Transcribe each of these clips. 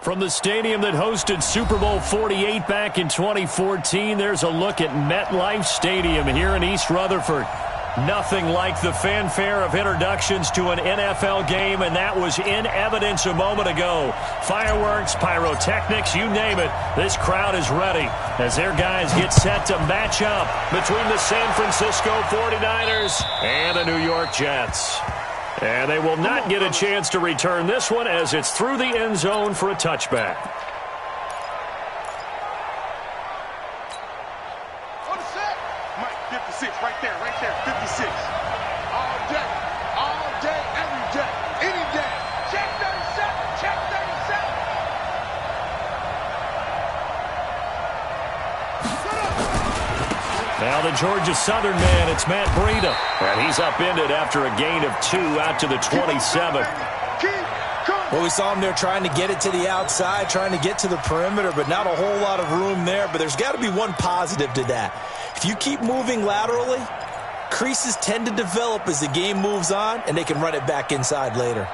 From the stadium that hosted Super Bowl 48 back in 2014, there's a look at MetLife Stadium here in East Rutherford. Nothing like the fanfare of introductions to an NFL game, and that was in evidence a moment ago. Fireworks, pyrotechnics, you name it. This crowd is ready as their guys get set to match up between the San Francisco 49ers and the New York Jets. And they will not get a chance to return this one as it's through the end zone for a touchback. Mike, 56, right there, 56. All day, every day, any day. Check 37, check 37. Now the Georgia Southern man, it's Matt Breida. And he's upended after a gain of 2 out to the 27. Well, we saw him there trying to get it to the outside, trying to get to the perimeter, but not a whole lot of room there. But there's got to be one positive to that. If you keep moving laterally, creases tend to develop as the game moves on, and they can run it back inside later.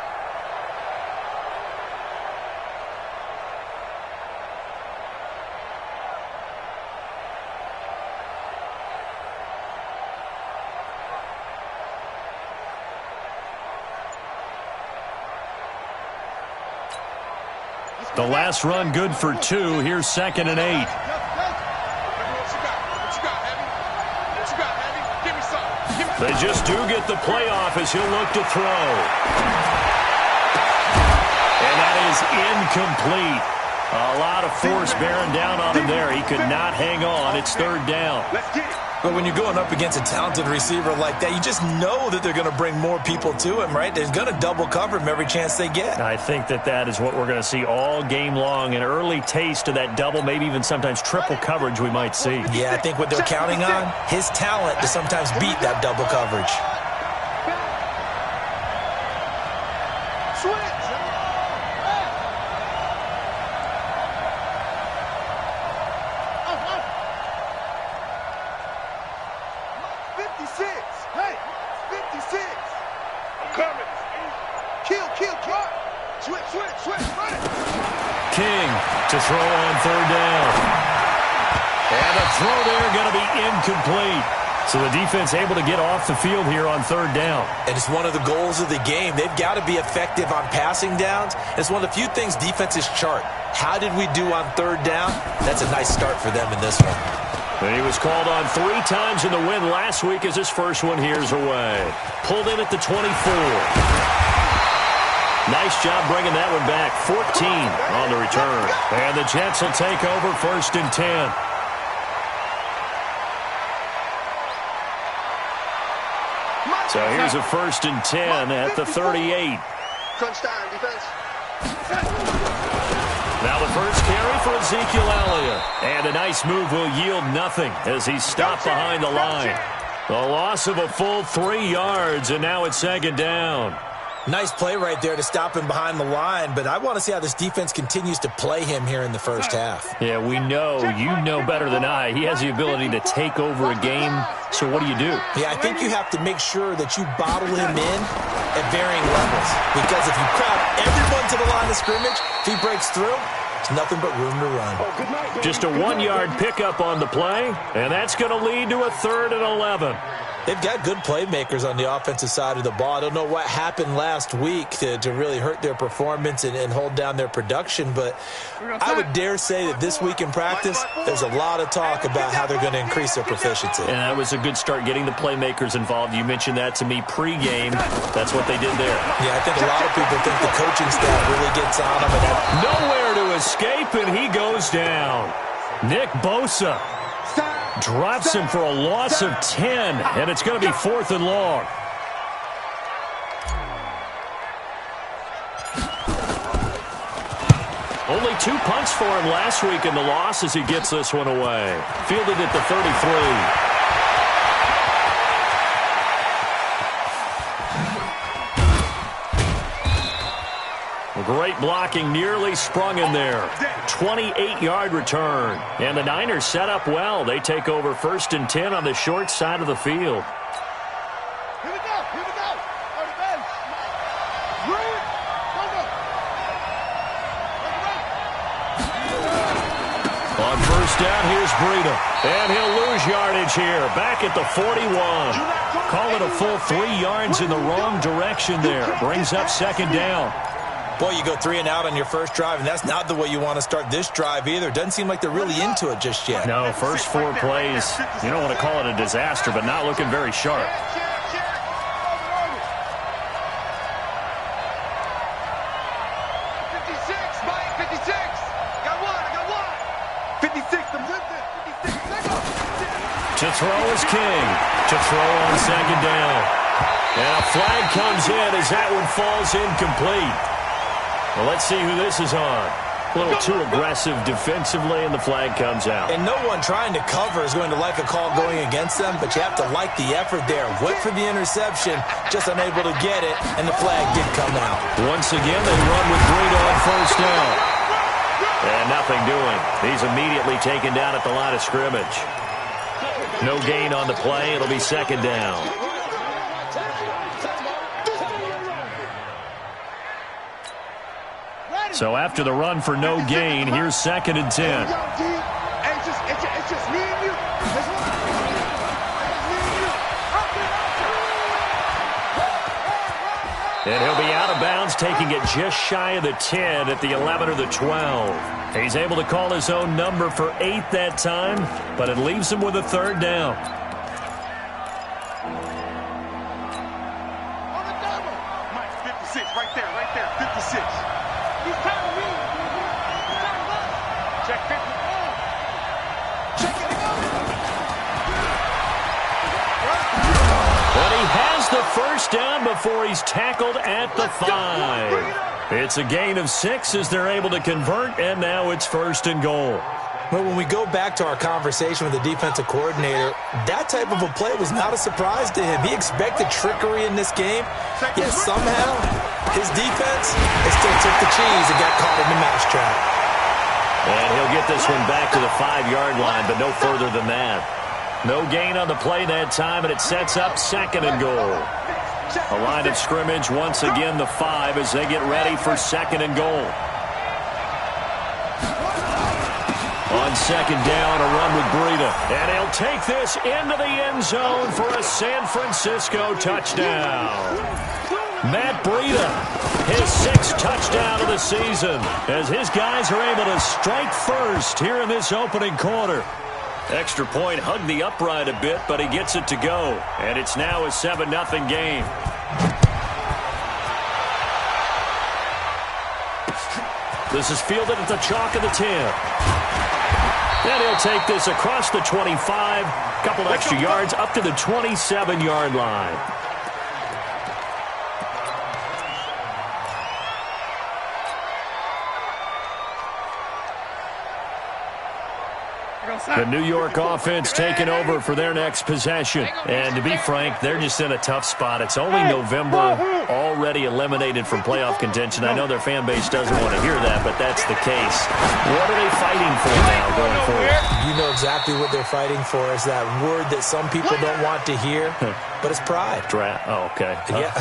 The last run good for 2. Here's 2nd and 8. They just do get the playoff as he'll look to throw. And that is incomplete. A lot of force bearing down on him there. He could not hang on. It's 3rd down. But when you're going up against a talented receiver like that, you just know that they're going to bring more people to him, right? They're going to double cover him every chance they get. I think that is what we're going to see all game long. An early taste of that double, maybe even sometimes triple coverage we might see. Yeah, I think what they're counting on, his talent to sometimes beat that double coverage. King to throw on 3rd down. And the throw there going to be incomplete. So the defense able to get off the field here on 3rd down. And it's one of the goals of the game. They've got to be effective on passing downs. It's one of the few things defenses chart. How did we do on 3rd down? That's a nice start for them in this one. And he was called on 3 times in the win last week as his first one here's away. Pulled in at the 24. Nice job bringing that one back. 14 on the return. And the Jets will take over 1st and 10. So here's a 1st and 10 at the 38. Crunch time, defense. Now the first carry for Ezekiel Elliott. And a nice move will yield nothing as he's stopped behind the line. The loss of a full 3 yards, and now it's 2nd down. Nice play right there to stop him behind the line, but I want to see how this defense continues to play him here in the first half. Yeah, we know, you know better than I. He has the ability to take over a game, so what do you do? Yeah, I think you have to make sure that you bottle him in at varying levels, because if you crowd everyone to the line of scrimmage, if he breaks through, there's nothing but room to run. Just a 1-yard pickup on the play, and that's going to lead to a 3rd and 11. They've got good playmakers on the offensive side of the ball. I don't know what happened last week to really hurt their performance and hold down their production, but I would dare say that this week in practice, there's a lot of talk about how they're going to increase their proficiency. And that was a good start getting the playmakers involved. You mentioned that to me pregame. That's what they did there. Yeah, I think a lot of people think the coaching staff really gets on them. Nowhere to escape, and he goes down. Nick Bosa drops him for a loss of 10, and it's going to be 4th and long. Only 2 punts for him last week in the loss as he gets this one away. Fielded at the 33. Great blocking, nearly sprung in there. 28-yard return. And the Niners set up well. They take over 1st and 10 on the short side of the field. Here we go, here we go. On the bench. On first down, here's Breida. And he'll lose yardage here. Back at the 41. Call it a full 3 yards in the wrong direction there. Brings up second down. Boy, you go 3 and out on your first drive, and that's not the way you want to start this drive either. Doesn't seem like they're really into it just yet. No, first 4 plays, you don't want to call it a disaster, but not looking very sharp. To throw is King. To throw on second down. And a flag comes in as that one falls incomplete. Well, let's see who this is on. A little too aggressive defensively, and the flag comes out. And no one trying to cover is going to like a call going against them, but you have to like the effort there. Went for the interception, just unable to get it, and the flag did come out. Once again, they run with Breida on first down. And nothing doing. He's immediately taken down at the line of scrimmage. No gain on the play. It'll be second down. So after the run for no gain, here's second and 10. It's just me and you. And he'll be out of bounds, taking it just shy of the 10 at the 11 or the 12. He's able to call his own number for 8 that time, but it leaves him with a third down. On the double. Mike, 56, right there, 56. He's counting me. He's counting us. Check 50. Check it out. But he has the first down before he's tackled at the 5. It's a gain of 6 as they're able to convert, and now it's first and goal. Well, when we go back to our conversation with the defensive coordinator, that type of a play was not a surprise to him. He expected trickery in this game, yet somehow his defense still took the cheese and got caught in the mousetrap. And he'll get this one back to the 5-yard line, but no further than that. No gain on the play that time, and it sets up second and goal. A line of scrimmage, once again, the 5 as they get ready for second and goal. On second down, a run with Breida. And he'll take this into the end zone for a San Francisco touchdown. Matt Breida, his 6th touchdown of the season, as his guys are able to strike first here in this opening quarter. Extra point, hugged the upright a bit, but he gets it to go. And it's now a 7-0 game. This is fielded at the chalk of the 10. And he'll take this across the 25, couple extra yards up to the 27-yard line. The New York offense taking over for their next possession. And to be frank, they're just in a tough spot. It's only November, already eliminated from playoff contention. I know their fan base doesn't want to hear that, but that's the case. What are they fighting for now going forward? You know exactly what they're fighting for. Is that word that some people don't want to hear, but it's pride. Draft. Oh, okay. Yeah.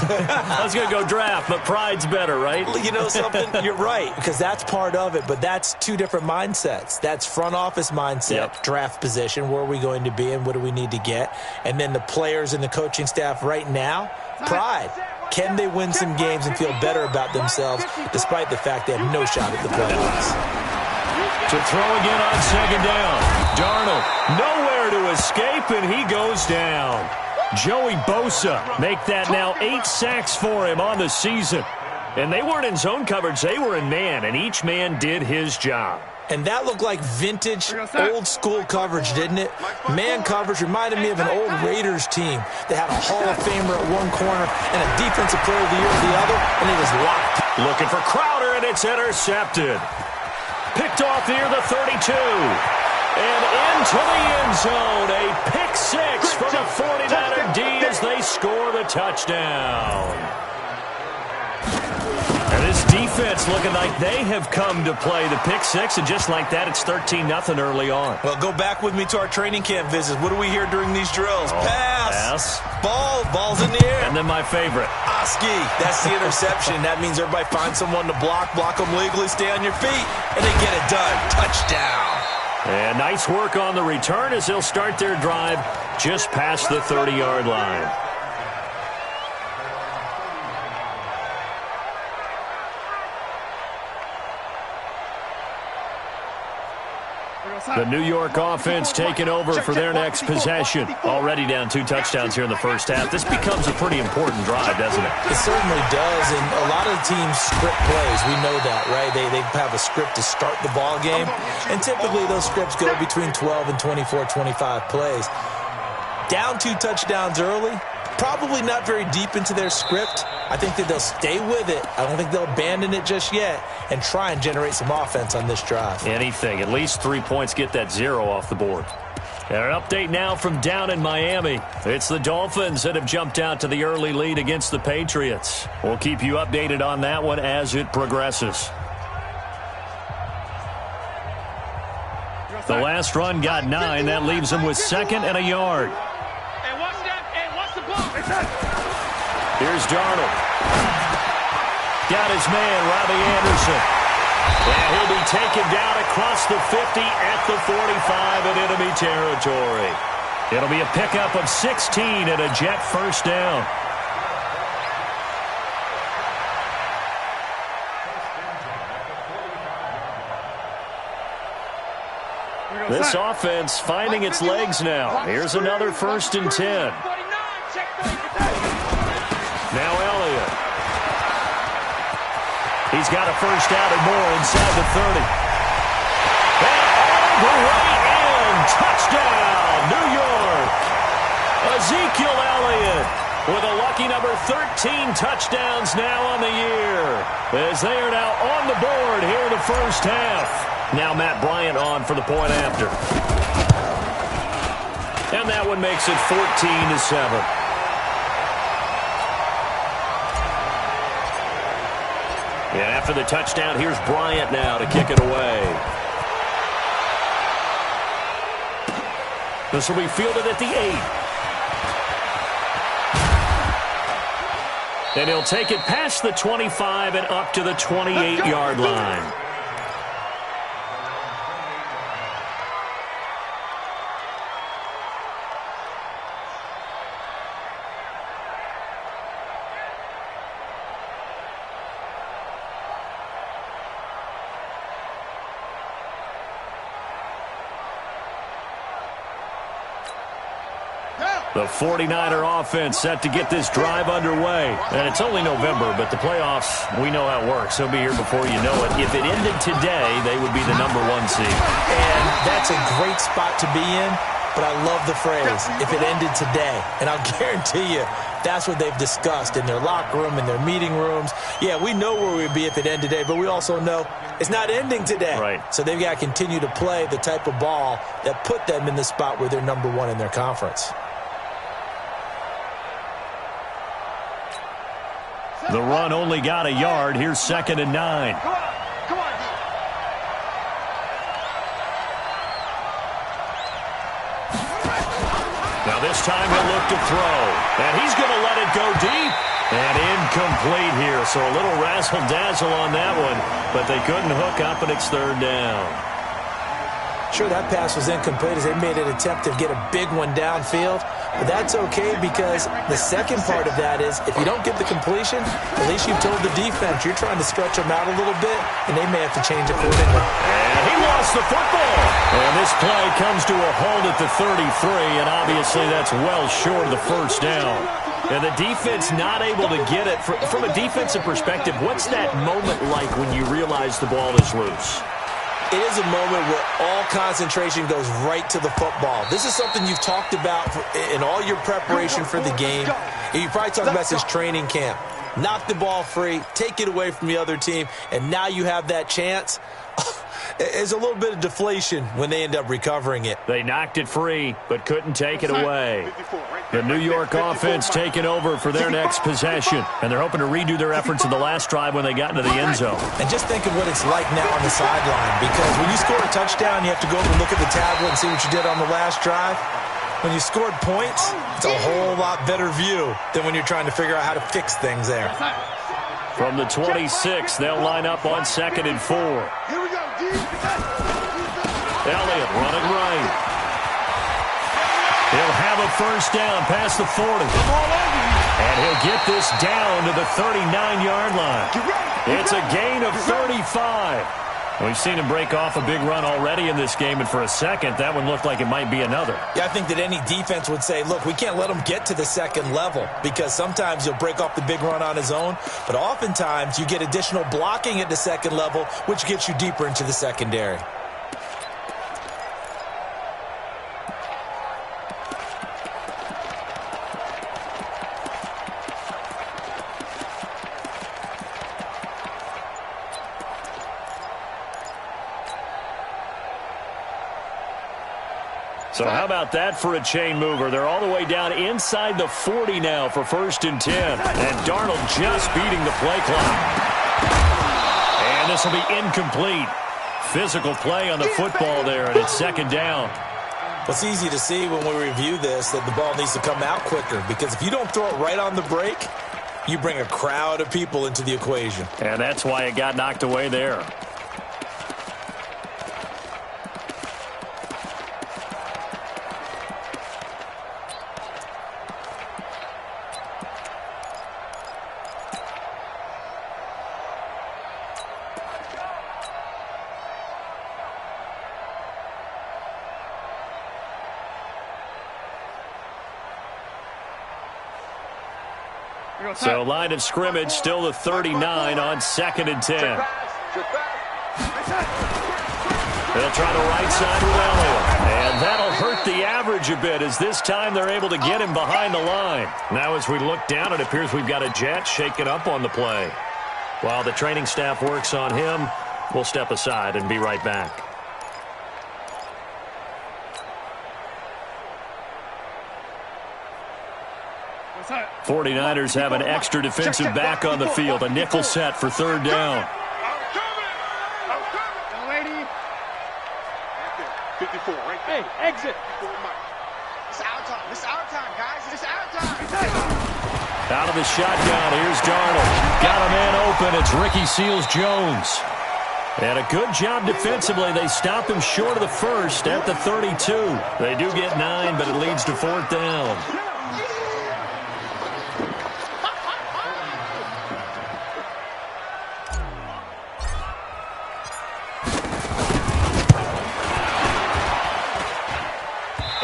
I was going to go draft, but pride's better, right? You know something? You're right, because that's part of it, but that's 2 different mindsets. That's front office mindset, draft position, where are we going to be and what do we need to get? And then the players and the coaching staff right now, pride. Can they win some games and feel better about themselves despite the fact they have no shot at the playoffs? To throw again on second down. Darnold, nowhere to escape, and he goes down. Joey Bosa make that now 8 sacks for him on the season. And they weren't in zone coverage, they were in man, and each man did his job. And that looked like vintage, old-school coverage, didn't it? Man coverage reminded me of an old Raiders team that had a Hall of Famer at one corner and a Defensive Player of the Year at the other, and it was locked. Looking for Crowder, and it's intercepted. Picked off near the 32. And into the end zone, a pick 6 for the 49er D as they score the touchdown. And this defense looking like they have come to play the pick 6, and just like that, it's 13-0 early on. Well, go back with me to our training camp visits. What do we hear during these drills? Pass. Ball's in the air. And then my favorite. Oski. That's the interception. That means everybody finds someone to block them legally, stay on your feet, and they get it done. Touchdown. And nice work on the return as they'll start their drive just past the 30-yard line. The New York offense taking over for their next possession. Already down 2 touchdowns here in the first half. This becomes a pretty important drive, doesn't it? It certainly does, and a lot of the teams script plays. We know that, right? They have a script to start the ball game, and typically those scripts go between 12 and 24, 25 plays. Down 2 touchdowns early, probably not very deep into their script. I think that they'll stay with it. I don't think they'll abandon it just yet and try and generate some offense on this drive. Anything. At least 3 points, get that 0 off the board. And an update now from down in Miami. It's the Dolphins that have jumped out to the early lead against the Patriots. We'll keep you updated on that one as it progresses. The last run got 9. That leaves them with 2nd and a yard. Here's Darnold. Got his man, Robbie Anderson. And he'll be taken down across the 50 at the 45 in enemy territory. It'll be a pickup of 16 and a Jet first down. This offense finding its legs now. Here's another 1st and 10. Now Elliott. He's got a first down and more inside the 30. And the way in. Touchdown, New York. Ezekiel Elliott with a lucky number 13 touchdowns now on the year, as they are now on the board here in the first half. Now Matt Bryant on for the point after. And that one makes it 14-7. And after the touchdown, here's Bryant now to kick it away. This will be fielded at the 8. And he'll take it past the 25 and up to the 28-yard line. The 49er offense set to get this drive underway. And it's only November, but the playoffs, we know how it works. They'll be here before you know it. If it ended today, they would be the number 1 seed. And that's a great spot to be in, but I love the phrase, if it ended today. And I'll guarantee you, that's what they've discussed in their locker room, in their meeting rooms. Yeah, we know where we'd be if it ended today, but we also know it's not ending today. Right. So they've got to continue to play the type of ball that put them in the spot where they're number 1 in their conference. The run only got a yard. Here's 2nd and 9. Come on. Now this time he'll look to throw. And he's going to let it go deep. And incomplete here. So a little razzle-dazzle on that one. But they couldn't hook up, and it's 3rd down. Sure, that pass was incomplete as they made an attempt to get a big one downfield. But that's okay because the second part of that is if you don't get the completion, at least you've told the defense you're trying to stretch them out a little bit, and they may have to change accordingly. And he lost the football. And this play comes to a halt at the 33, and obviously that's well short of the first down. And the defense not able to get it. From a defensive perspective, what's that moment like when you realize the ball is loose? It is a moment where all concentration goes right to the football. This is something you've talked about in all your preparation for the game. You probably talked about this training camp. Knock the ball free, take it away from the other team, and now you have that chance. There's a little bit of deflation when they end up recovering it. They knocked it free, but couldn't take it away. The New York offense taking over for their next possession, and they're hoping to redo their efforts in the last drive when they got into the end zone. And just think of what it's like now on the sideline, because when you score a touchdown, you have to go over and look at the tablet and see what you did on the last drive. When you scored points, it's a whole lot better view than when you're trying to figure out how to fix things there. From the 26, they'll line up on 2nd and 4. Here we go, D. Elliott first down past the 40. And he'll get this down to the 39-yard line. It's a gain of 35. We've seen him break off a big run already in this game, and for a second, that one looked like it might be another. Yeah, I think that any defense would say, look, we can't let him get to the second level because sometimes he'll break off the big run on his own, but oftentimes you get additional blocking at the second level, which gets you deeper into the secondary. So how about that for a chain mover? They're all the way down inside the 40 now for 1st and 10. And Darnold just beating the play clock. And this will be incomplete. Physical play on the football there, and it's 2nd down. Well, it's easy to see when we review this that the ball needs to come out quicker because if you don't throw it right on the break, you bring a crowd of people into the equation. And that's why it got knocked away there. So line of scrimmage, still the 39 on 2nd and 10. They'll try the right side with Elliott. And that'll hurt the average a bit as this time they're able to get him behind the line. Now as we look down, it appears we've got a jet shaken up on the play. While the training staff works on him, we'll step aside and be right back. 49ers have an extra defensive back on the field. A nickel set for 3rd down. 54, right there. Hey, exit. It's our time. It's our time, guys. It's our time. Out of the shotgun, here's Darnold. Got a man open. It's Ricky Seals-Jones. And a good job defensively. They stop him short of the first at the 32. They do get 9, but it leads to 4th down.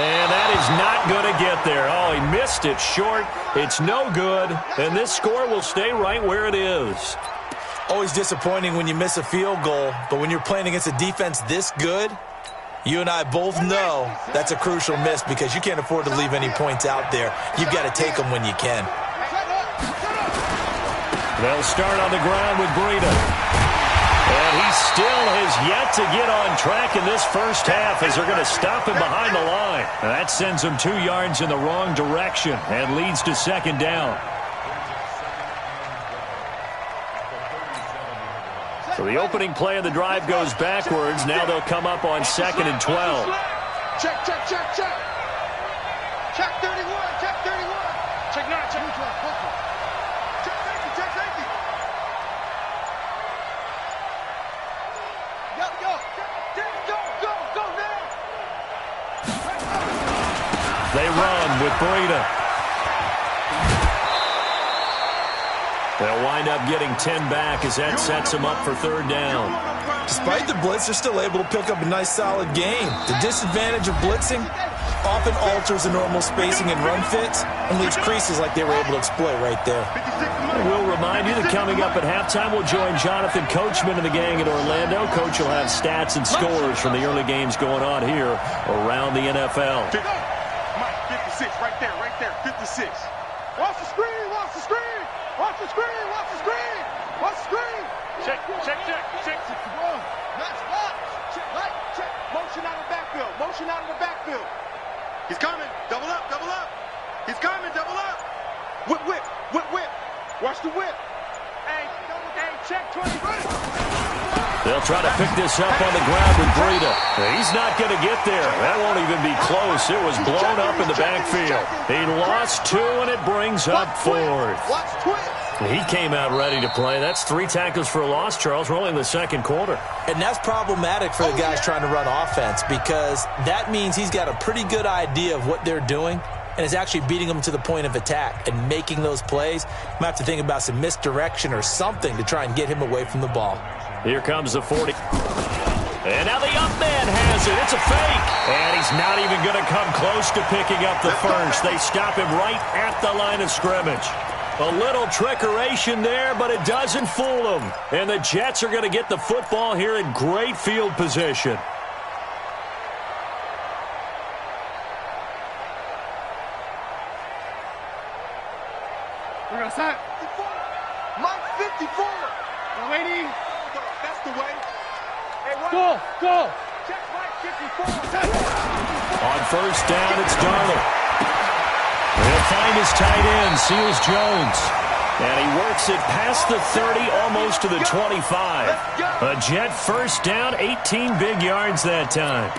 And that is not going to get there. Oh, he missed it short. It's no good. And this score will stay right where it is. Always disappointing when you miss a field goal, but when you're playing against a defense this good, you and I both know that's a crucial miss because you can't afford to leave any points out there. You've got to take them when you can. They'll start on the ground with Breida. And he still has yet to get on track in this first half as they're going to stop him behind the line. And that sends him 2 yards in the wrong direction and leads to 2nd down. So the opening play of the drive goes backwards. Now they'll come up on 2nd and 12. Check, check, check, check. Check 31, check 31. Check 9, check 12. Check safety, check safety. Go now. They run with Breida. They'll wind up getting 10 back as that sets them up for 3rd down. Despite the blitz, they're still able to pick up a nice, solid game. The disadvantage of blitzing often alters the normal spacing and run fits and leaves creases like they were able to exploit right there. We'll remind you that coming up at halftime, we'll join Jonathan Coachman and the gang at Orlando. Coach will have stats and scores from the early games going on here around the NFL. Mike, 56, right there, 56. Watch the screen, watch the screen. Watch the screen, watch the screen. Watch the screen. Check. Nice block. Check. Motion out of the backfield. He's coming. Double up. He's coming, double up. Whip. Watch the whip. Hey, check 20. They'll try to pick this up on the ground with Breida. He's not going to get there. That won't even be close. It was blown up in the backfield. He lost 2, and it brings up 4th. He came out ready to play. That's 3 tackles for a loss, Charles. We're only in the 2nd quarter. And that's problematic for the guys trying to run offense because that means he's got a pretty good idea of what they're doing, and is actually beating them to the point of attack and making those plays. Might have to think about some misdirection or something to try and get him away from the ball. Here comes the 40. And now the up man has it. It's a fake. And he's not even going to come close to picking up the first. They stop him right at the line of scrimmage. A little trickeration there, but it doesn't fool them. And the Jets are going to get the football here in great field position. We're going to set. Mike 54. Now, waiting. That's the way. Hey, go. Check Mike 54. On first down, it's Darnold. He'll find his tight end, Seals Jones. And he works it past the 30, almost to the 25. A Jet first down, 18 big yards that time.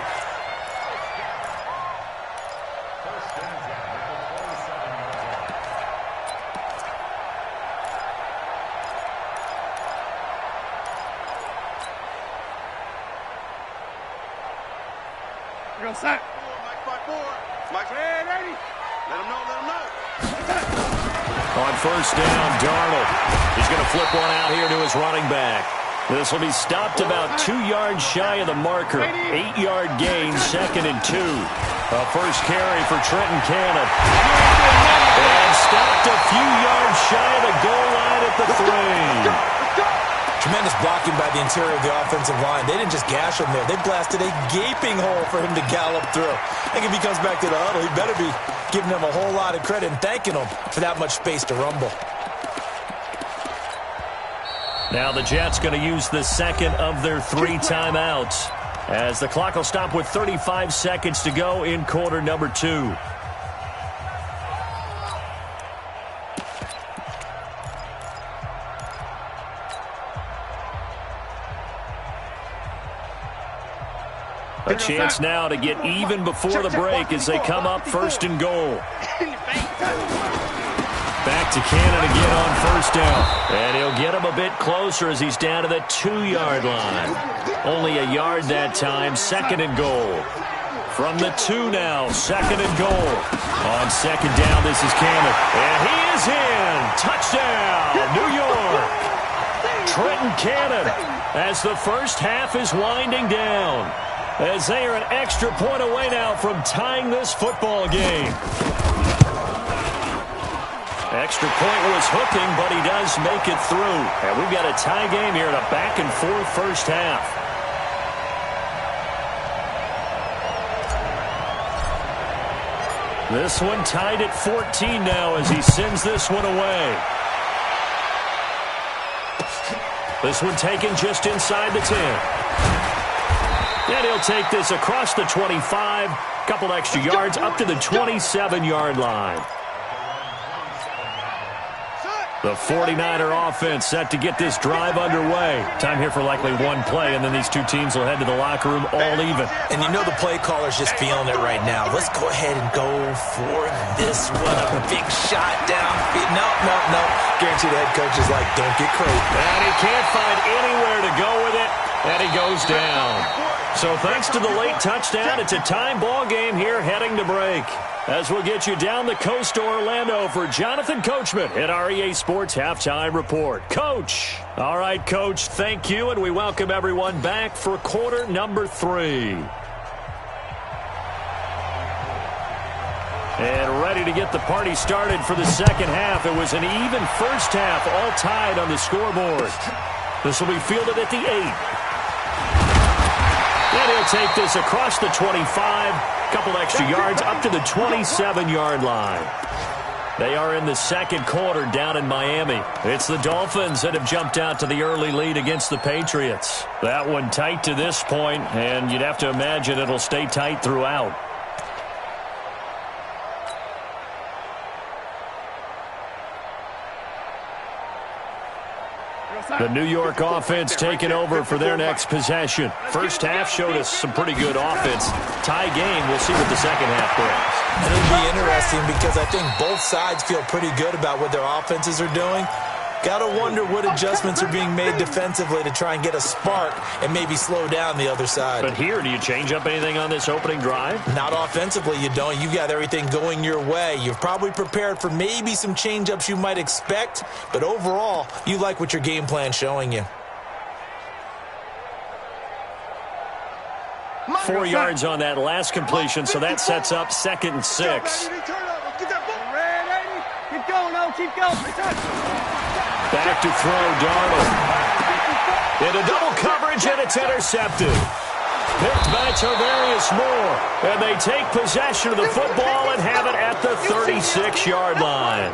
We're going to set. Mike 5-4. Mike's ready. Let him know. On first down, Darnold. He's going to flip one out here to his running back. This will be stopped about 2 yards shy of the marker. 8-yard gain, 2nd and 2. A first carry for Trenton Cannon. And stopped a few yards shy of the goal line at the 3. Tremendous blocking by the interior of the offensive line. They didn't just gash him there. They blasted a gaping hole for him to gallop through. I think if he comes back to the huddle, he better be giving them a whole lot of credit and thanking them for that much space to rumble. Now the Jets going to use the second of their 3 timeouts as the clock will stop with 35 seconds to go in quarter number 2. A chance now to get even before the break as they come up first and goal. Back to Cannon again on first down. And he'll get him a bit closer as he's down to the 2-yard line. Only a yard that time, 2nd and goal. From the 2 now, 2nd and goal. On second down, this is Cannon. And he is in. Touchdown, New York. Trenton Cannon as the first half is winding down. As they are an extra point away now from tying this football game. Extra point was hooking, but he does make it through. And we've got a tie game here in a back-and-forth first half. This one tied at 14 now as he sends this one away. This one taken just inside the 10. And he'll take this across the 25, couple extra yards up to the 27-yard line. The 49er offense set to get this drive underway. Time here for likely one play, and then these two teams will head to the locker room all even. And you know the play caller's just feeling it right now. Let's go ahead and go for this one. A big shot downfield. No. Guaranteed the head coach is like, don't get crazy. And he can't find anywhere to go with it, and he goes down. So thanks to the late touchdown, it's a tie ball game here heading to break. As we'll get you down the coast to Orlando for Jonathan Coachman at our EA Sports Halftime Report. Coach. All right, Coach, thank you, and we welcome everyone back for quarter number 3. And ready to get the party started for the second half. It was an even first half, all tied on the scoreboard. This will be fielded at the 8. And he'll take this across the 25, couple extra yards up to the 27-yard line. They are in the second quarter down in Miami. It's the Dolphins that have jumped out to the early lead against the Patriots. That one tight to this point, and you'd have to imagine it'll stay tight throughout. The New York offense taking over for their next possession. First half showed us some pretty good offense. Tie game, we'll see what the second half brings. It'll be interesting because I think both sides feel pretty good about what their offenses are doing. Gotta wonder what adjustments are being made defensively to try and get a spark and maybe slow down the other side. But here, do you change up anything on this opening drive? Not offensively, you don't. You've got everything going your way. You've probably prepared for maybe some change-ups you might expect, but overall, you like what your game plan's showing you. 4 yards on that last completion, so that sets up 2nd and 6. Keep going, O. Keep going. Back to throw, Darnold. Into double coverage, and it's intercepted. Picked by Tarvarius Moore. And they take possession of the football and have it at the 36-yard line.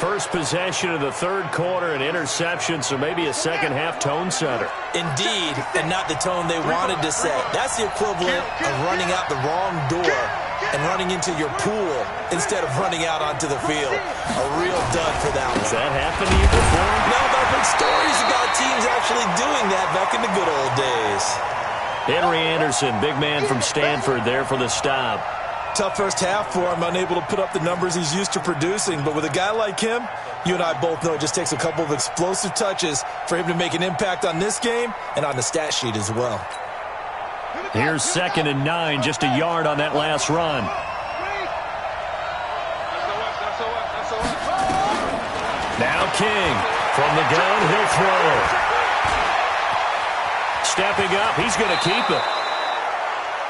First possession of the third quarter, an interception, so maybe a second-half tone setter. Indeed, and not the tone they wanted to set. That's the equivalent of running out the wrong door and running into your pool instead of running out onto the field. A real dud for that one. Has that happened to you before? No, but I've heard stories about teams actually doing that back in the good old days. Henry Anderson, big man from Stanford, there for the stop. Tough first half for him, unable to put up the numbers he's used to producing. But with a guy like him, you and I both know it just takes a couple of explosive touches for him to make an impact on this game and on the stat sheet as well. Here's 2nd and 9, just a yard on that last run. Now King from the gun, he'll throw. Stepping up, he's going to keep it.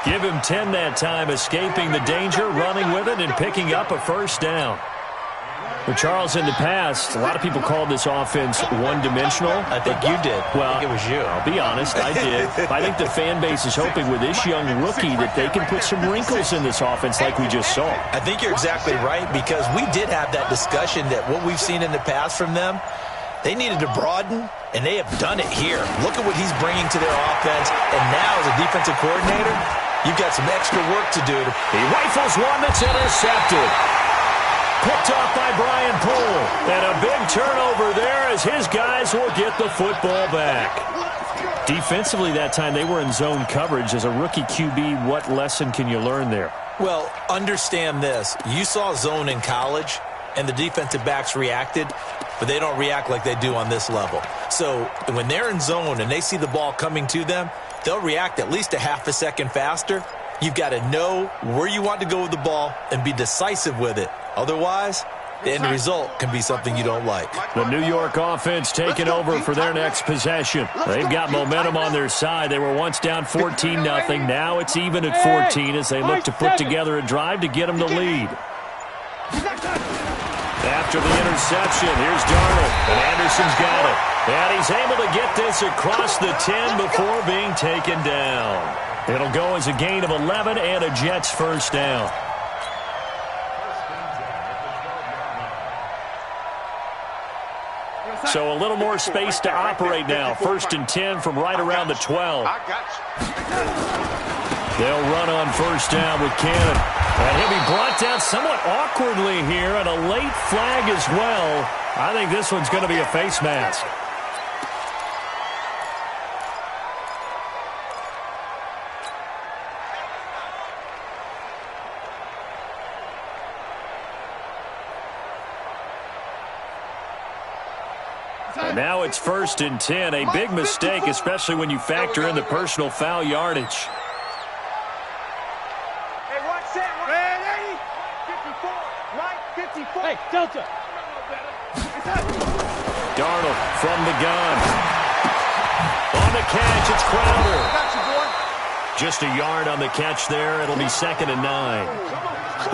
Give him 10 that time, escaping the danger, running with it, and picking up a first down. But Charles, in the past, a lot of people called this offense one-dimensional. I think you did. Well, I think it was you. I'll be honest, I did. I think the fan base is hoping with this young rookie that they can put some wrinkles in this offense like we just saw. I think you're exactly right, because we did have that discussion that what we've seen in the past from them, they needed to broaden, and they have done it here. Look at what he's bringing to their offense, and now as a defensive coordinator, you've got some extra work to do. He rifles one that's intercepted. Picked off by Brian Poole. And a big turnover there as his guys will get the football back. Defensively that time, they were in zone coverage. As a rookie QB, what lesson can you learn there? Well, understand this. You saw zone in college, and the defensive backs reacted, but they don't react like they do on this level. So when they're in zone and they see the ball coming to them, they'll react at least a half a second faster. You've got to know where you want to go with the ball and be decisive with it. Otherwise, the end result can be something you don't like. The New York offense taking over for their next possession. They've got momentum on their side. They were once down 14-0. Now it's even at 14 as they look to put together a drive to get them the lead. After the interception, here's Darnold, and Anderson's got it. And he's able to get this across the 10 before being taken down. It'll go as a gain of 11 and a Jets first down. So a little more space to operate now. 1st and 10 from right around the 12. They'll run on first down with Cannon. And he'll be brought down somewhat awkwardly here, and a late flag as well. I think this one's going to be a face mask. And now it's 1st and 10. A big mistake, especially when you factor in the personal foul yardage. Hey, Delta. Darnold from the gun. On the catch, it's Crowder. Just a yard on the catch there. It'll be 2nd and 9.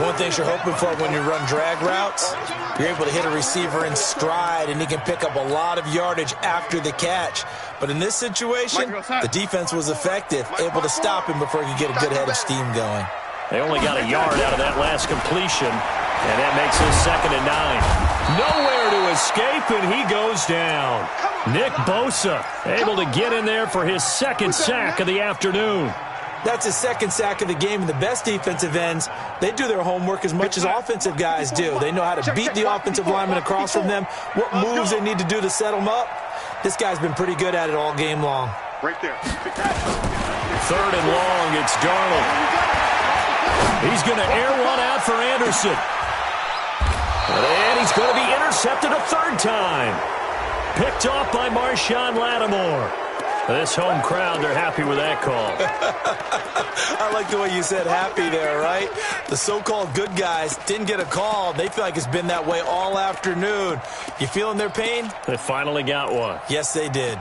One thing you're hoping for when you run drag routes, you're able to hit a receiver in stride, and he can pick up a lot of yardage after the catch. But in this situation, the defense was effective, able to stop him before he could get a good head of steam going. They only got a yard out of that last completion, and that makes it 2nd and 9. Nowhere to escape, and he goes down. Nick Bosa able to get in there for his 2nd sack of the afternoon. That's his 2nd sack of the game, and the best defensive ends, they do their homework as much as offensive guys do. They know how to beat the offensive lineman across from them, what moves they need to do to set them up. This guy's been pretty good at it all game long. Right there. 3rd and long, it's Darnold. He's going to air one out for Anderson. And he's going to be intercepted a third time. Picked off by Marshawn Lattimore. This home crowd, they're happy with that call. I like the way you said happy there, right? The so-called good guys didn't get a call. They feel like it's been that way all afternoon. You feeling their pain? They finally got one. Yes, they did.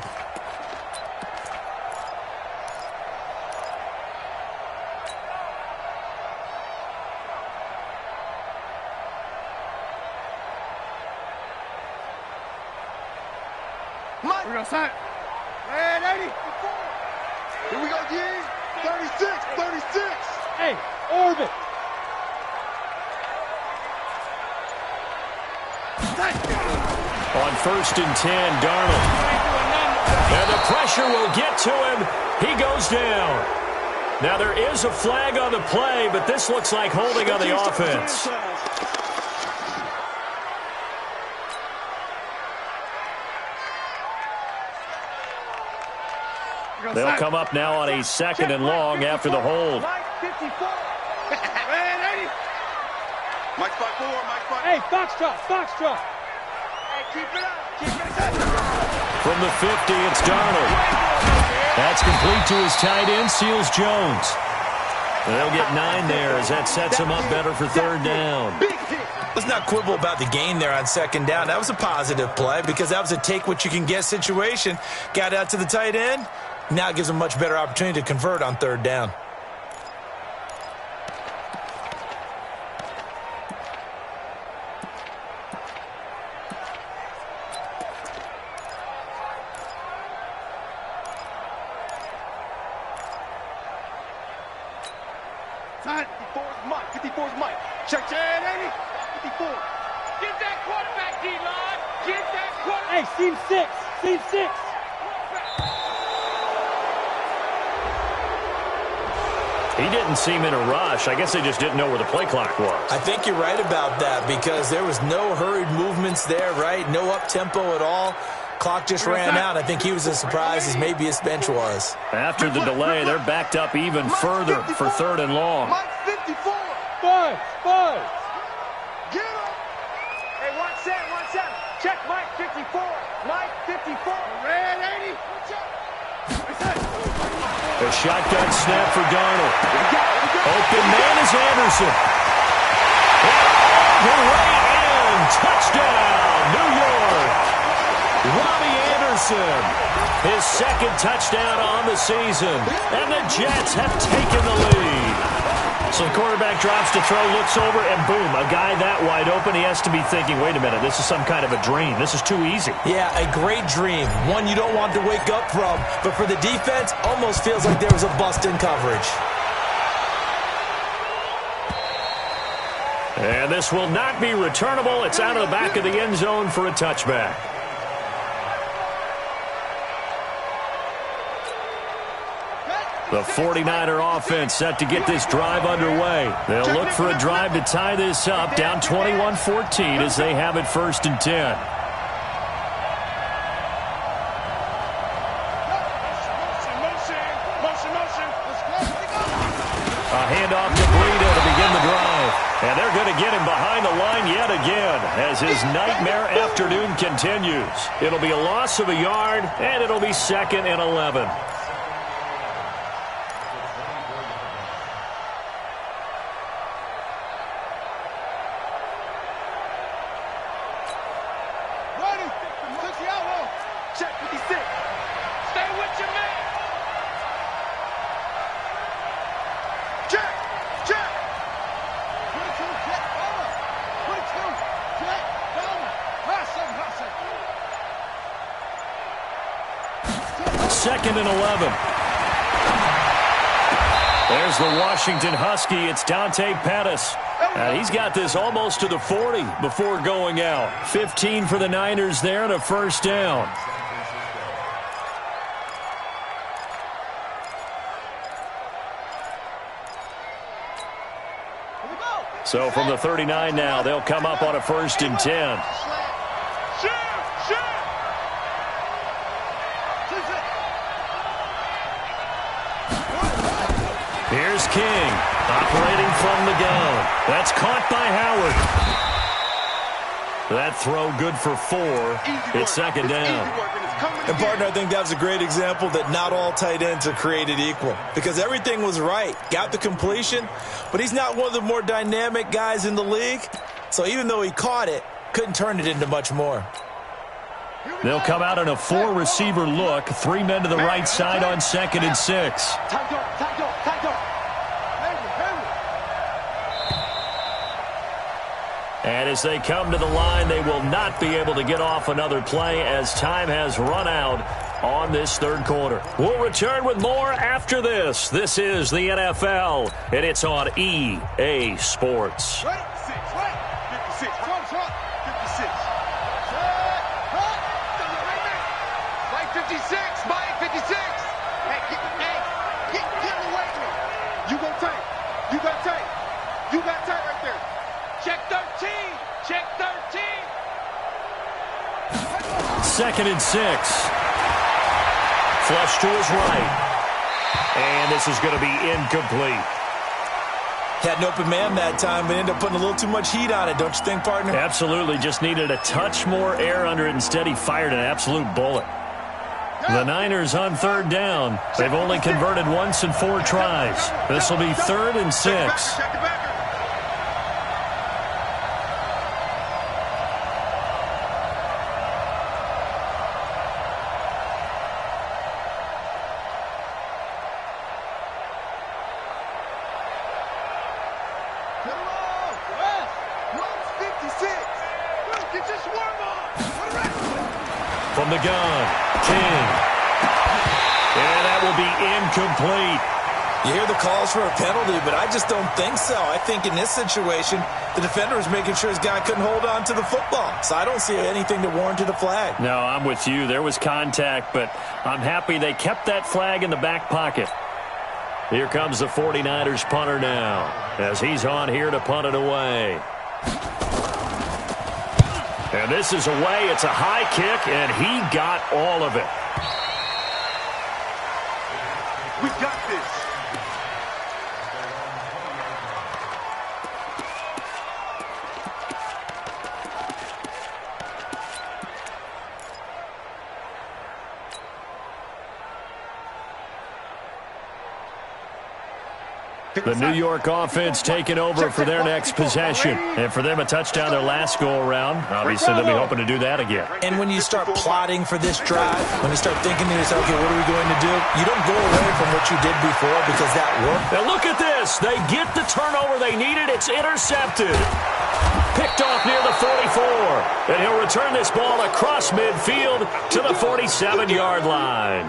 We're going to sign. And 80. Here we go, G. 36, 36. Hey, orbit. On 1st and 10, Darnold. And the pressure will get to him. He goes down. Now there is a flag on the play, but this looks like holding on the offense. They'll come up now on a 2nd and long after the hold. Mike 54. And 80. Mike 54, Mike 54. Hey, Foxtrot, Foxtrot. Hey, keep it up. Keep it up. From the 50, it's Darnold. That's complete to his tight end, Seals Jones. They'll get 9 there as that sets him up better for 3rd down. Let's not quibble about the gain there on 2nd down. That was a positive play because that was a take-what-you-can-get situation. Got out to the tight end. Now it gives them a much better opportunity to convert on 3rd down. Time. 54's Mike. 54's Mike. Check, 80. 54. Get that quarterback, D-line. Get that quarterback. Hey, seam 6. Seam 6. He didn't seem in a rush. I guess they just didn't know where the play clock was. I think you're right about that because there was no hurried movements there, right? No up-tempo at all. Clock just ran out. I think he was as surprised as maybe his bench was. After the delay, they're backed up even further for 3rd and long. Mike 54. Buzz, buzz. Get him. Hey, 1-7. Check Mike 54. Mike 54. Red 80. A shotgun snap for Darnold. Open man is Anderson. Way in. Touchdown, New York. Robbie Anderson. His 2nd touchdown on the season. And the Jets have taken the lead. So the quarterback drops to throw, looks over, and boom, a guy that wide open. He has to be thinking, wait a minute, this is some kind of a dream. This is too easy. Yeah, a great dream. One you don't want to wake up from. But for the defense, almost feels like there was a bust in coverage. And this will not be returnable. It's out of the back of the end zone for a touchback. The 49er offense set to get this drive underway. They'll look for a drive to tie this up, down 21-14 as they have it 1st and 10. A handoff to Breida to begin the drive. And they're going to get him behind the line yet again as his nightmare afternoon continues. It'll be a loss of a yard, and it'll be 2nd and 11. Second and 11. There's the Washington Husky. It's Dante Pettis. He's got this almost to the 40 before going out. 15 for the Niners there and a 1st down. So from the 39 now, they'll come up on a 1st and 10. Here's King, operating from the gun. That's caught by Howard. That throw good for 4. It's second down. And, partner, I think that was a great example that not all tight ends are created equal because everything was right. Got the completion, but he's not one of the more dynamic guys in the league. So even though he caught it, couldn't turn it into much more. They'll come out in a 4-receiver look. 3 men to the right side on 2nd and 6. And as they come to the line, they will not be able to get off another play as time has run out on this third quarter. We'll return with more after this. This is the NFL, and it's on EA Sports. Right, 56, 56. Mike 56, Mike 56. Hey, get away from me. You gon' take. You got tape. You got tape right there. Check 13. Check 13. 2nd and 6. Flush to his right. And this is going to be incomplete. Had an open man that time, but ended up putting a little too much heat on it, don't you think, partner? Absolutely. Just needed a touch more air under it. Instead, he fired an absolute bullet. The Niners on 3rd down. They've only converted once in 4 tries. This will be 3rd and 6. Check the back. From the gun, King. And that will be incomplete. You hear the calls for a penalty, but I just don't think so. I think in this situation, the defender was making sure his guy couldn't hold on to the football. So I don't see anything to warrant a flag. No, I'm with you. There was contact, but I'm happy they kept that flag in the back pocket. Here comes the 49ers punter now, as he's on here to punt it away. And this is away. It's a high kick, and he got all of it. We got this. The New York offense taking over for their next possession. And for them, a touchdown their last go-around. Obviously, they'll be hoping to do that again. And when you start plotting for this drive, when you start thinking to yourself, okay, what are we going to do? You don't go away from what you did before because that worked. Now look at this. They get the turnover they needed. It's intercepted. Picked off near the 44. And he'll return this ball across midfield to the 47-yard line.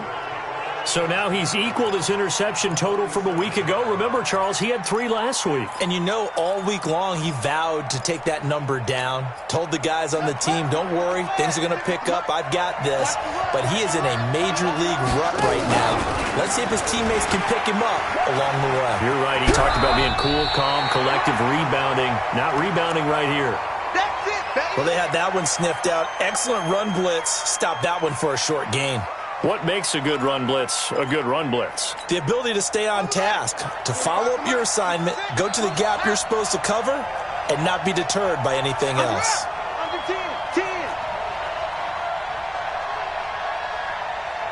So now he's equaled his interception total from a week ago. Remember, Charles, he had 3 last week. And you know, all week long he vowed to take that number down. Told the guys on the team, don't worry, things are going to pick up. I've got this. But he is in a major league rut right now. Let's see if his teammates can pick him up along the way. You're right. He talked about being cool, calm, collective, rebounding. Not rebounding right here. That's it, baby. Well, they had that one sniffed out. Excellent run blitz. Stopped that one for a short gain. What makes a good run blitz a good run blitz? The ability to stay on task, to follow up your assignment, go to the gap you're supposed to cover, and not be deterred by anything else. Under 10.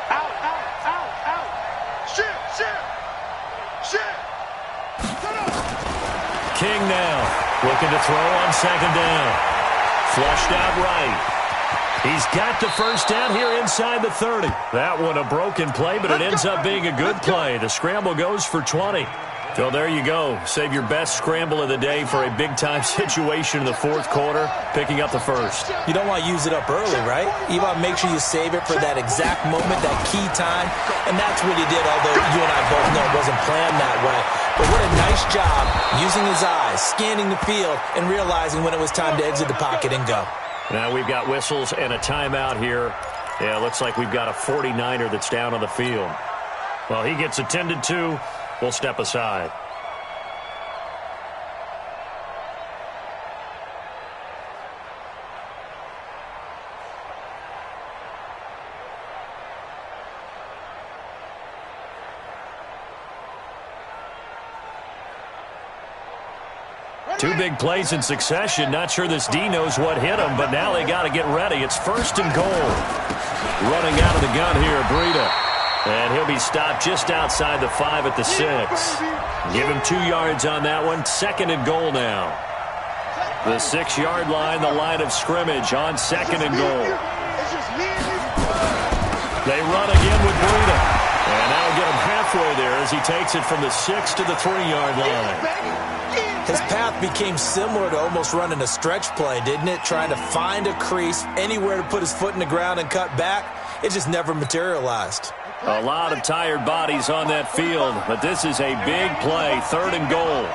Out. Shit. King now looking to throw on 2nd down. Flushed out right. He's got the first down here inside the 30. That one a broken play, but it ends up being a good play. The scramble goes for 20. So there you go. Save your best scramble of the day for a big-time situation in the 4th quarter, picking up the first. You don't want to use it up early, right? You want to make sure you save it for that exact moment, that key time, and that's what he did, although you and I both know it wasn't planned that way. But what a nice job using his eyes, scanning the field, and realizing when it was time to exit the pocket and go. Now we've got whistles and a timeout here. Yeah, looks like we've got a 49er that's down on the field. Well, he gets attended to. We'll step aside. Two big plays in succession. Not sure this D knows what hit him, but now they got to get ready. It's 1st and goal. Running out of the gun here, Breida. And he'll be stopped just outside the 5 at the 6. Give him 2 yards on that one. 2nd and goal now. The 6-yard line, the line of scrimmage on 2nd and goal. They run again with Breida. And that'll get him halfway there as he takes it from the 6 to the 3-yard line. His path became similar to almost running a stretch play, didn't it? Trying to find a crease, anywhere to put his foot in the ground and cut back. It just never materialized. A lot of tired bodies on that field, but this is a big play, 3rd and goal.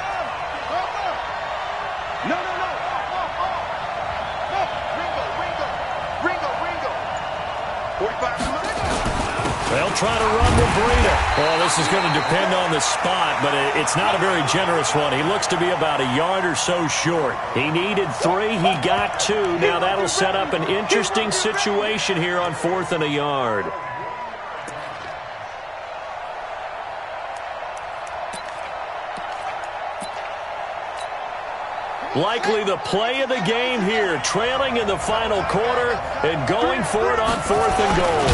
They'll try to run with Breida. Well, this is going to depend on the spot, but it's not a very generous one. He looks to be about a yard or so short. He needed 3. He got 2. Now that'll set up an interesting situation here on 4th and a yard. Likely the play of the game here, trailing in the final quarter and going for it on 4th and goal.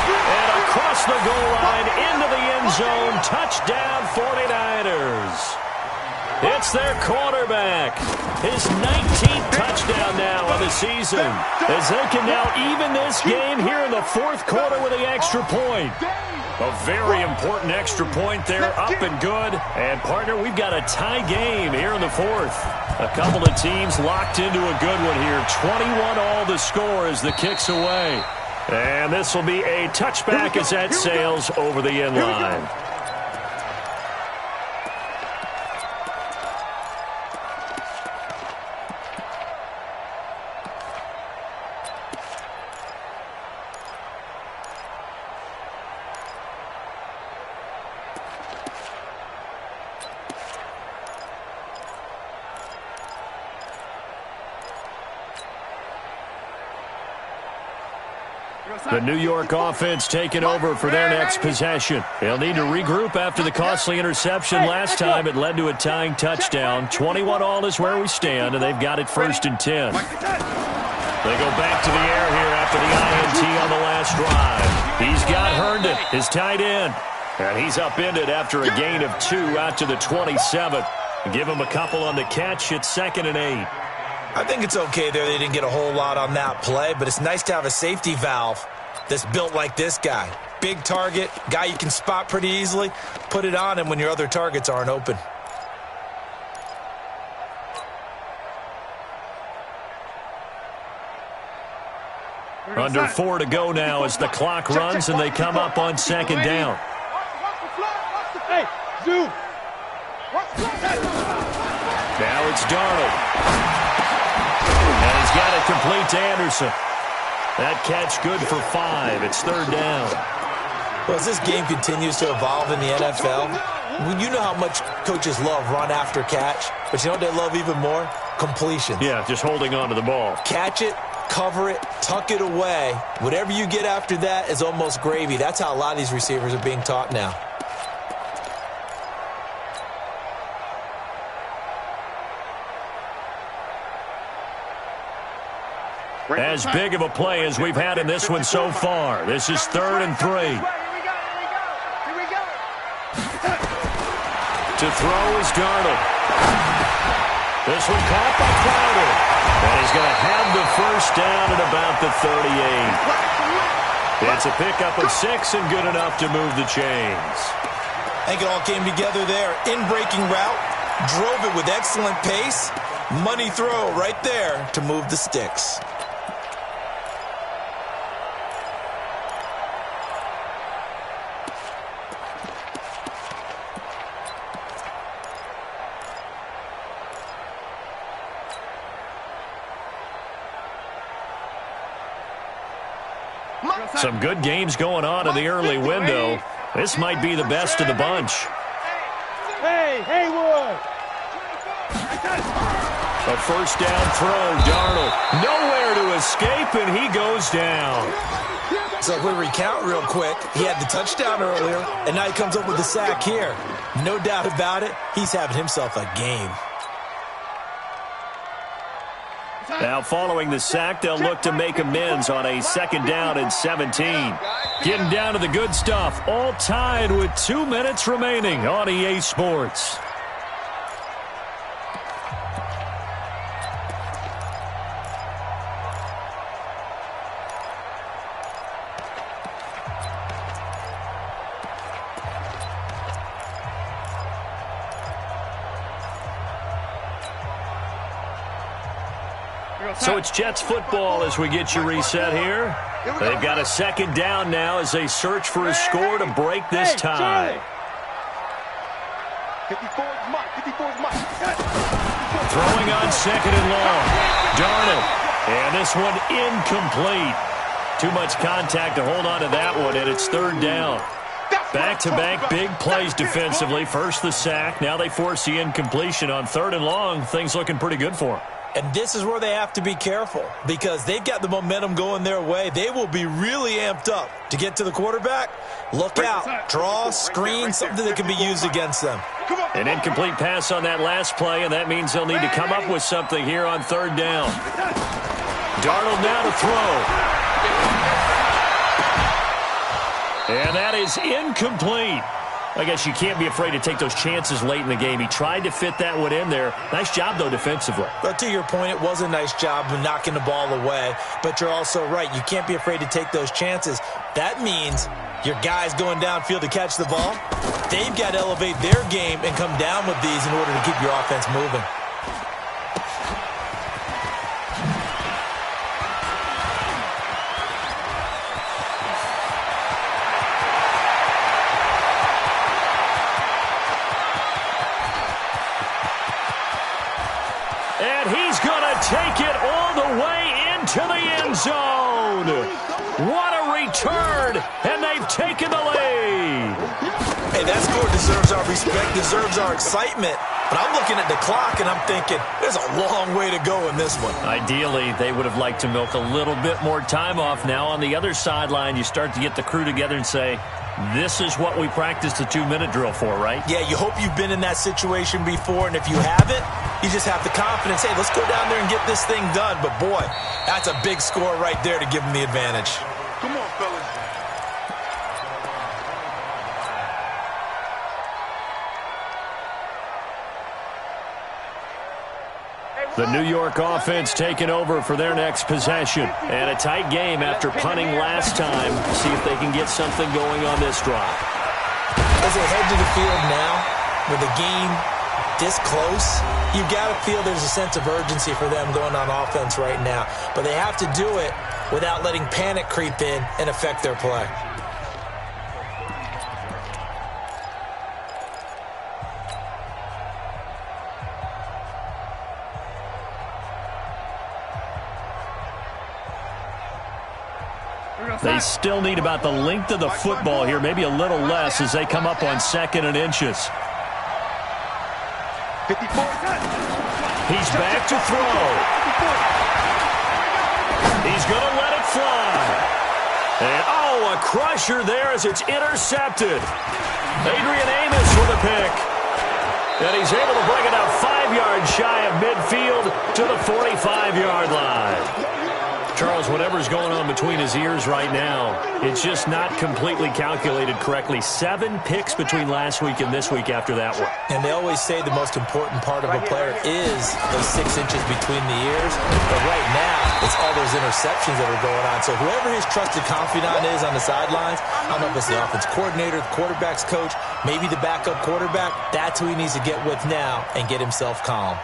And across the goal line, into the end zone, touchdown 49ers. It's their quarterback. His 19th touchdown now of the season, as they can now even this game here in the 4th quarter with the extra point. A very important extra point there, up and good. And, partner, we've got a tie game here in the 4th. A couple of teams locked into a good one here. 21 all the score as the kick's away. And this will be a touchback as that sails over the end line. The New York offense taking over for their next possession. They'll need to regroup after the costly interception last time. It led to a tying touchdown. 21 all is where we stand, and they've got it 1st and 10. They go back to the air here after the INT on the last drive. He's got Herndon, his tight end. And he's upended after a gain of 2 out to the 27. Give him a couple on the catch. It's 2nd and 8. I think it's okay there. They didn't get a whole lot on that play, but it's nice to have a safety valve that's built like this guy. Big target, guy you can spot pretty easily. Put it on him when your other targets aren't open. Under 4 to go now as the clock runs and they come up on 2nd down. Hey, zoom. Now it's Darnold. And he's got it complete to Anderson. That catch good for 5. It's 3rd down. Well, as this game continues to evolve in the NFL, you know how much coaches love run after catch, but you know what they love even more? Completion. Yeah, just holding on to the ball. Catch it, cover it, tuck it away. Whatever you get after that is almost gravy. That's how a lot of these receivers are being taught now. As big of a play as we've had in this one so far. This is 3rd and 3. Here we go. To throw is Darnold. This one caught by Crowder. And he's going to have the 1st down at about the 38. It's a pickup of 6 and good enough to move the chains. I think it all came together there. In-breaking route, drove it with excellent pace. Money throw right there to move the sticks. Some good games going on in the early window. This might be the best of the bunch. Hey, Haywood! A 1st down throw, Darnold. Nowhere to escape, and he goes down. So if we recount real quick, he had the touchdown earlier, and now he comes up with the sack here. No doubt about it, he's having himself a game. Now following the sack, they'll look to make amends on a 2nd down and 17. Getting down to the good stuff. All tied with 2 minutes remaining on EA Sports. So it's Jets football as we get you reset here. They've got a 2nd down now as they search for a score to break this tie. 54's Mike. 54's Mike. Throwing on 2nd and long. Darnold. And this one incomplete. Too much contact to hold on to that one, and it's 3rd down. Back-to-back big plays defensively. First the sack. Now they force the incompletion on 3rd and long. Things looking pretty good for them. And this is where they have to be careful because they've got the momentum going their way. They will be really amped up to get to the quarterback. Look out. Draw, screen, something that can be used against them. An incomplete pass on that last play, and that means they'll need to come up with something here on 3rd down. Darnold now to throw. And that is incomplete. I guess you can't be afraid to take those chances late in the game. He tried to fit that one in there. Nice job, though, defensively. But to your point, it was a nice job of knocking the ball away. But you're also right. You can't be afraid to take those chances. That means your guys going downfield to catch the ball, they've got to elevate their game and come down with these in order to keep your offense moving. And he's going to take it all the way into the end zone. What a return, and they've taken the lead. Hey, that score deserves our respect, deserves our excitement. But I'm looking at the clock, and I'm thinking, there's a long way to go in this one. Ideally, they would have liked to milk a little bit more time off. Now on the other sideline, you start to get the crew together and say, this is what we practiced the 2-minute drill for, right? Yeah, you hope you've been in that situation before, and if you haven't, you just have the confidence, hey, let's go down there and get this thing done. But, boy, that's a big score right there to give them the advantage. Come on, fellas. The New York offense taking over for their next possession. And a tight game after punting last time. See if they can get something going on this drive. As they head to the field now, with the game this close, you've got to feel there's a sense of urgency for them going on offense right now. But they have to do it without letting panic creep in and affect their play. They still need about the length of the football here, maybe a little less as they come up on 2nd and inches. 54. He's back to throw. He's going to let it fly. And, oh, a crusher there as it's intercepted. Adrian Amos with a pick. And he's able to bring it out 5 yards shy of midfield to the 45-yard line. Charles, whatever's going on between his ears right now, it's just not completely calculated correctly. 7 picks between last week and this week after that one. And they always say the most important part of a player is those 6 inches between the ears. But right now, it's all those interceptions that are going on. So whoever his trusted confidant is on the sidelines, I don't know if it's the offense coordinator, the quarterback's coach, maybe the backup quarterback, that's who he needs to get with now and get himself calm.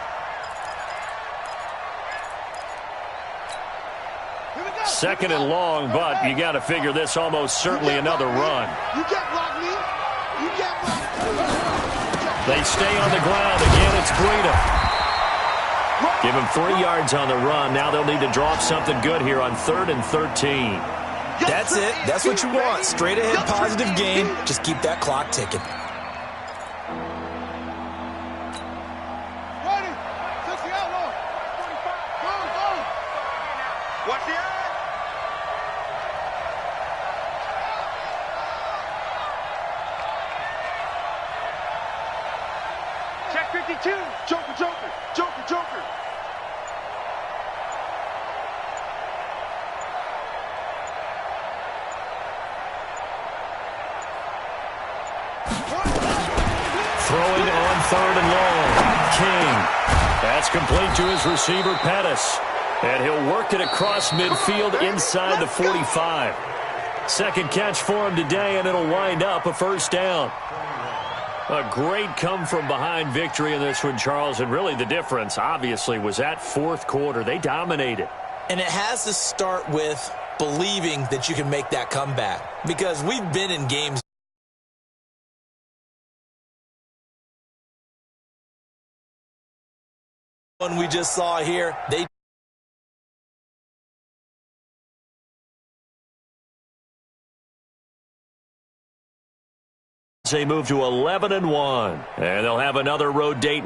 2nd and long, but you got to figure this almost certainly another run. You can't block me. You can't block me. They stay on the ground. Again, it's Breida. Give him 3 yards on the run. Now they'll need to draw up something good here on 3rd and 13. That's it. That's what you want. Straight ahead, positive game. Just keep that clock ticking. Ready. 60 outlaw. 45. Go, go. Watch the eye. Check 52. Joker, Joker. Joker, Joker. 3rd and long. King. That's complete to his receiver, Pettis. And he'll work it across midfield inside the 45. Second catch for him today, and it'll wind up a first down. A great come-from-behind victory in this one, Charles. And really the difference, obviously, was that fourth quarter. They dominated. And it has to start with believing that you can make that comeback. Because we've been in games one we just saw here. They move to 11-1, and they'll have another road date